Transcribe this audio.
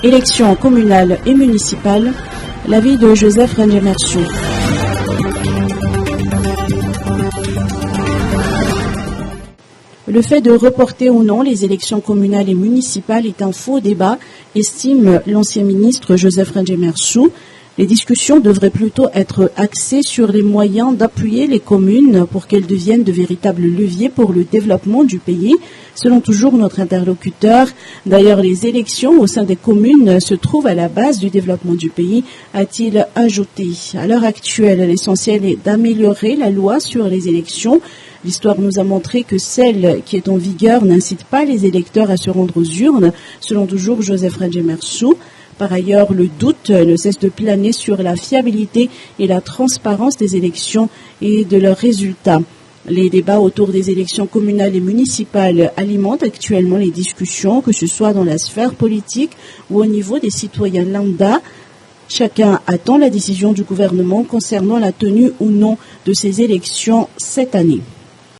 Élections communales et municipales, l'avis de Joseph Rangemersu. Le fait de reporter ou non les élections communales et municipales est un faux débat, estime l'ancien ministre Joseph Rangemersu. Les discussions devraient plutôt être axées sur les moyens d'appuyer les communes pour qu'elles deviennent de véritables leviers pour le développement du pays, selon toujours notre interlocuteur. D'ailleurs, les élections au sein des communes se trouvent à la base du développement du pays, a-t-il ajouté. À l'heure actuelle, l'essentiel est d'améliorer la loi sur les élections. L'histoire nous a montré que celle qui est en vigueur n'incite pas les électeurs à se rendre aux urnes, selon toujours Joseph Rangemersu. Par ailleurs, le doute ne cesse de planer sur la fiabilité et la transparence des élections et de leurs résultats. Les débats autour des élections communales et municipales alimentent actuellement les discussions, que ce soit dans la sphère politique ou au niveau des citoyens lambda. Chacun attend la décision du gouvernement concernant la tenue ou non de ces élections cette année.